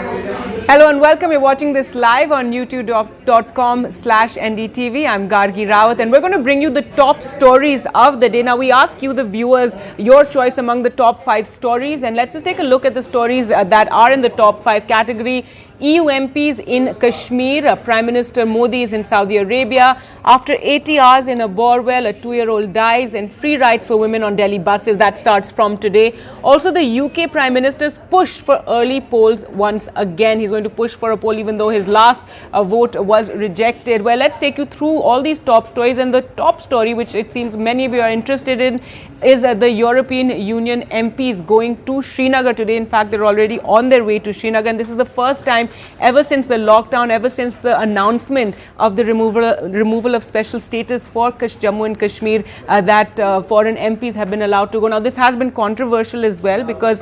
Hello and welcome. You're watching this live on youtube.com/NDTV. I'm Gargi Rawat and we're going to bring you the top stories of the day. Now we ask you, the viewers, your choice among the top 5 stories, and let's just take a look at the stories that are in the top 5 category. EU MPs in Kashmir. Prime Minister Modi is in Saudi Arabia. After 80 hours in a bore well, a 2-year-old dies, and free rides for women on Delhi buses. That starts from today. Also, the UK Prime Minister's push for early polls once again. He's going to push for a poll even though his last vote was rejected. Well, let's take you through all these top stories, and the top story, which it seems many of you are interested in, is the European Union MPs going to Srinagar today. In fact, they're already on their way to Srinagar, and this is the first time ever since the lockdown, ever since the announcement of the removal of special status for Jammu and Kashmir, that foreign MPs have been allowed to go. Now, this has been controversial as well, because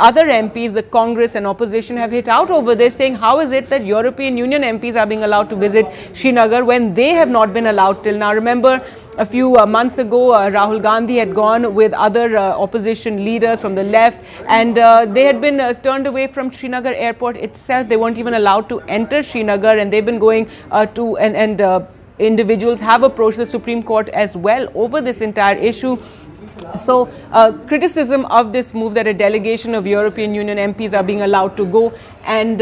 other MPs, the Congress and opposition, have hit out over this, saying how is it that European Union MPs are being allowed to visit Srinagar when they have not been allowed till now. Remember, a few months ago, Rahul Gandhi had gone with other opposition leaders from the left, and they had been turned away from Srinagar airport itself. They weren't even allowed to enter Srinagar, and they've been going individuals have approached the Supreme Court as well over this entire issue. So, criticism of this move, that a delegation of European Union MPs are being allowed to go, and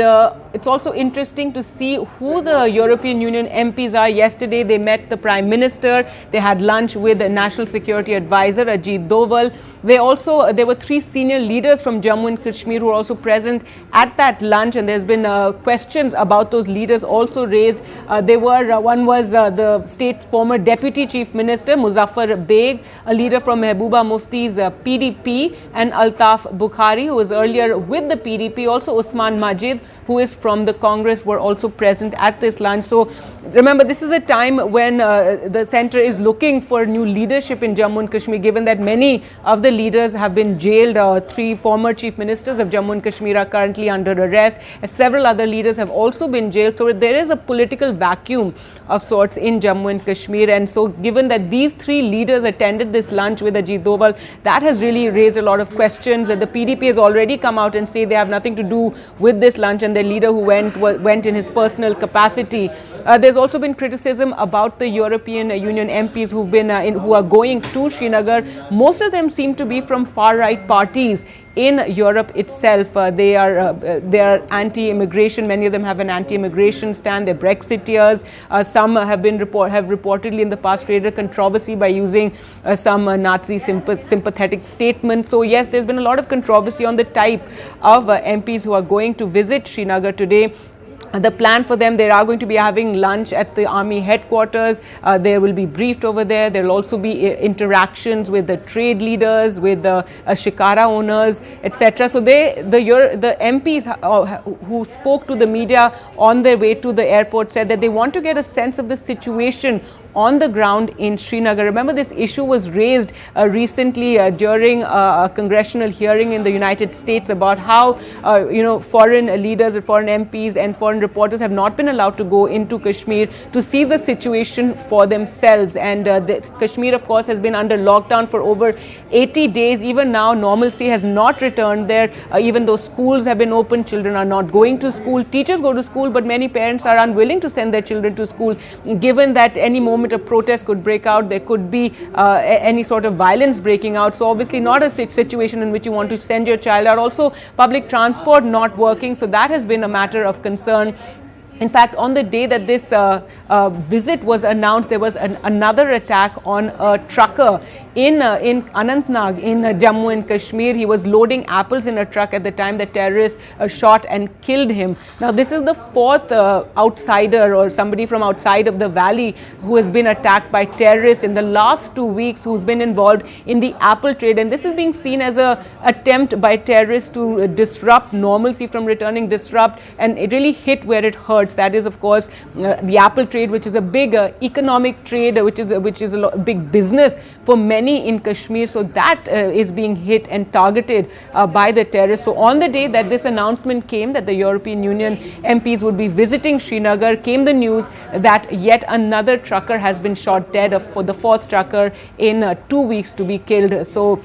it's also interesting to see who the European Union MPs are. Yesterday, they met the Prime Minister. They had lunch with the National Security Advisor Ajit Doval. There were 3 senior leaders from Jammu and Kashmir who were also present at that lunch, and there's been questions about those leaders also raised. One was the state's former Deputy Chief Minister Muzaffar Beg, a leader from Mehbooba Mufti's PDP, and Altaf Bukhari, who was earlier with the PDP. Also, Usman Majid, who is from the Congress, were also present at this lunch. So, remember, this is a time when the centre is looking for new leadership in Jammu and Kashmir, given that many of the leaders have been jailed. 3 former chief ministers of Jammu and Kashmir are currently under arrest. Several other leaders have also been jailed. So, there is a political vacuum of sorts in Jammu and Kashmir. And so, given that these 3 leaders attended this lunch with Ajit Doval, that has really raised a lot of questions. The PDP has already come out and say they have nothing to do with this lunch, and their leader who went in his personal capacity. There's also been criticism about the European Union MPs who are going to Srinagar. Most of them seem to be from far-right parties in Europe itself. They are anti-immigration. Many of them have an anti-immigration stand. They're Brexiteers. Some have reportedly in the past created controversy by using some Nazi sympathetic statements. So yes, there's been a lot of controversy on the type of MPs who are going to visit Srinagar today. The plan for them, they are going to be having lunch at the army headquarters. They will be briefed over there. There will also be interactions with the trade leaders, with the shikara owners, etc. So the MPs who spoke to the media on their way to the airport said that they want to get a sense of the situation on the ground in Srinagar. Remember, this issue was raised recently during a congressional hearing in the United States about how foreign leaders, foreign MPs and foreign reporters have not been allowed to go into Kashmir to see the situation for themselves. And Kashmir, of course, has been under lockdown for over 80 days. Even now, normalcy has not returned there. Even though schools have been open, children are not going to school. Teachers go to school, but many parents are unwilling to send their children to school, given that any moment a protest could break out. There could be any sort of violence breaking out. So obviously not a situation in which you want to send your child out. Also, public transport not working. So that has been a matter of concern. In fact, on the day that this visit was announced, there was another attack on a trucker in Anantnag in Jammu and Kashmir. He was loading apples in a truck at the time that terrorists shot and killed him. Now, this is the 4th outsider or somebody from outside of the valley who has been attacked by terrorists in the last 2 weeks, who's been involved in the apple trade. And this is being seen as an attempt by terrorists to disrupt normalcy from returning, and it really hit where it hurts. That is, of course, the apple trade, which is a big economic trade, which is a big business for many in Kashmir. So that is being hit and targeted by the terrorists. So on the day that this announcement came that the European Union MPs would be visiting Srinagar, came the news that yet another trucker has been shot dead, for the 4th trucker in 2 weeks to be killed. So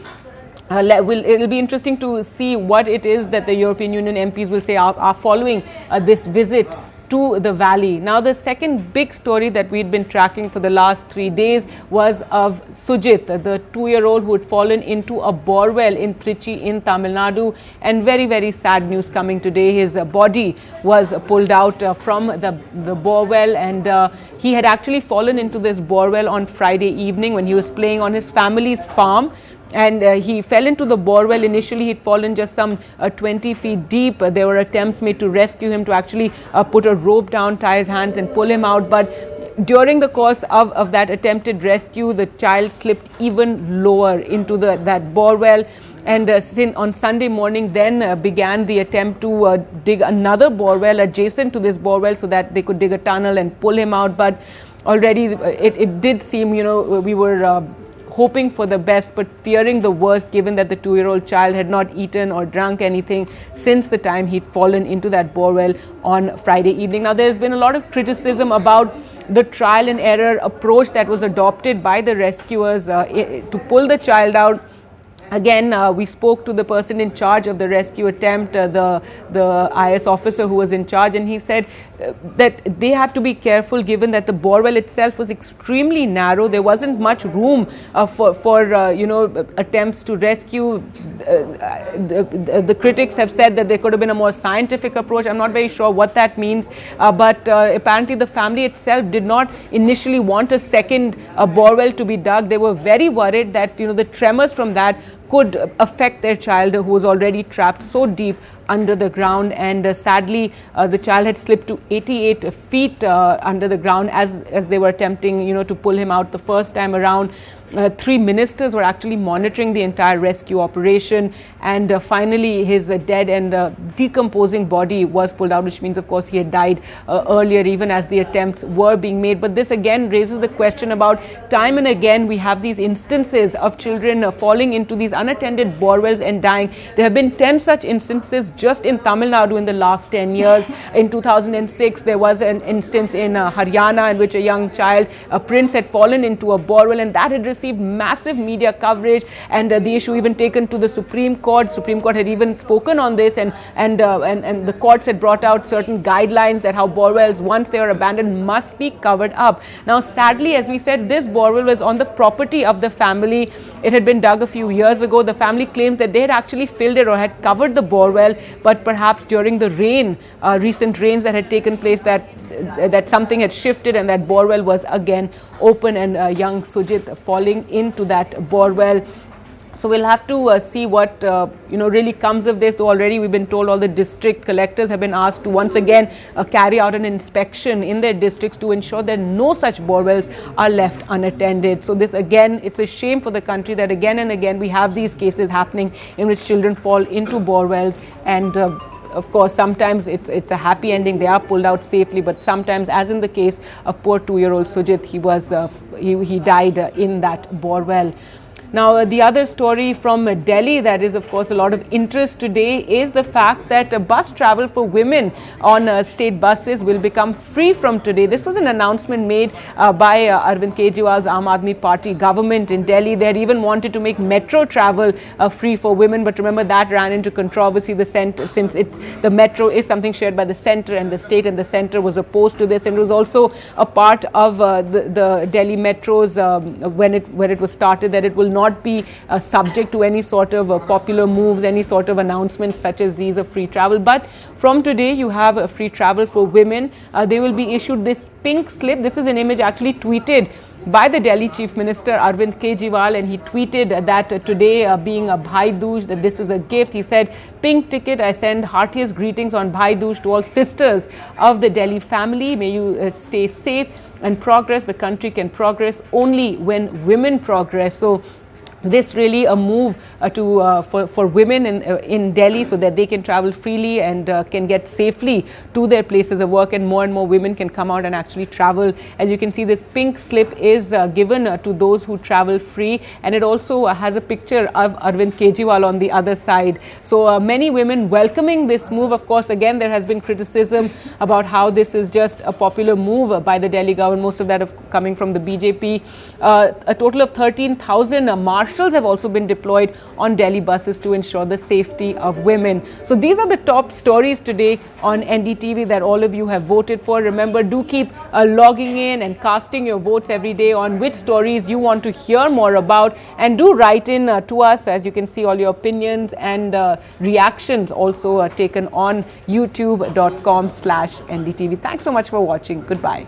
It'll be interesting to see what it is that the European Union MPs will say are following this visit to the valley. Now, the second big story that we'd been tracking for the last 3 days was of Sujit, the 2-year-old who had fallen into a borewell in Trichy in Tamil Nadu, and very, very sad news coming today. His body was pulled out from the borewell, and he had actually fallen into this borewell on Friday evening when he was playing on his family's farm. And he fell into the borewell. Initially, he'd fallen just some 20 feet deep. There were attempts made to rescue him, to actually put a rope down, tie his hands and pull him out. But during the course of that attempted rescue, the child slipped even lower into that borewell. And on Sunday morning, then began the attempt to dig another borewell adjacent to this borewell so that they could dig a tunnel and pull him out. But already it did seem, we were hoping for the best but fearing the worst, given that the 2-year-old child had not eaten or drunk anything since the time he'd fallen into that borewell on Friday evening. Now, there's been a lot of criticism about the trial and error approach that was adopted by the rescuers to pull the child out. Again, we spoke to the person in charge of the rescue attempt, the IS officer who was in charge, and he said that they had to be careful, given that the borewell itself was extremely narrow. There wasn't much room for attempts to rescue. The critics have said that there could have been a more scientific approach. I'm not very sure what that means, but apparently the family itself did not initially want a second borewell to be dug. They were very worried that the tremors from that could affect their child, who was already trapped so deep under the ground. And sadly, the child had slipped to 88 feet under the ground as they were attempting to pull him out the first time around. 3 ministers were actually monitoring the entire rescue operation, and finally his dead and decomposing body was pulled out, which means of course he had died earlier, even as the attempts were being made. But this again raises the question about, time and again we have these instances of children falling into these unattended borewells and dying. There have been 10 such instances just in Tamil Nadu in the last 10 years. In 2006 there was an instance in Haryana in which a young child, a prince, had fallen into a borewell, and that had received massive media coverage, and the issue even taken to the Supreme Court. Supreme Court had even spoken on this, and the courts had brought out certain guidelines that how borewells, once they are abandoned, must be covered up. Now, sadly, as we said, this borewell was on the property of the family. It had been dug a few years ago. The family claimed that they had actually filled it or had covered the borewell, but perhaps during the recent rains that had taken place, that something had shifted and that borewell was again open, and young Sujit falling into that borewell. So we'll have to see what really comes of this. Though already we've been told all the district collectors have been asked to once again carry out an inspection in their districts to ensure that no such borewells are left unattended. So this again, it's a shame for the country that again and again we have these cases happening in which children fall into borewells, and of course, sometimes it's a happy ending. They are pulled out safely, but sometimes, as in the case of poor 2-year-old Sujit, he died in that borewell. Now, the other story from Delhi that is, of course, a lot of interest today is the fact that bus travel for women on state buses will become free from today. This was an announcement made by Arvind Kejriwal's Aam Aadmi Party government in Delhi. They had even wanted to make metro travel free for women, but remember that ran into controversy. Since the metro is something shared by the centre and the state, and the centre was opposed to this, and it was also a part of the Delhi metros when it was started, that it will not be subject to any sort of popular moves, any sort of announcements such as these of free travel. But from today you have free travel for women. They will be issued this pink slip. This is an image actually tweeted by the Delhi Chief Minister Arvind Kejriwal, and he tweeted that today being a Bhai Dooj, that this is a gift. He said, "Pink ticket, I send heartiest greetings on Bhai Dooj to all sisters of the Delhi family. May you stay safe and progress. The country can progress only when women progress." So this really a move for women in Delhi, so that they can travel freely and can get safely to their places of work, and more women can come out and actually travel. As you can see, this pink slip is given to those who travel free, and it also has a picture of Arvind Kejriwal on the other side. So many women welcoming this move. Of course, again, there has been criticism about how this is just a popular move by the Delhi government, most of that coming from the BJP. A total of 13,000 marshals marshals have also been deployed on Delhi buses to ensure the safety of women. So these are the top stories today on NDTV that all of you have voted for. Remember, do keep logging in and casting your votes every day on which stories you want to hear more about, and do write in to us. As you can see, all your opinions and reactions also taken on youtube.com/NDTV. Thanks so much for watching. Goodbye.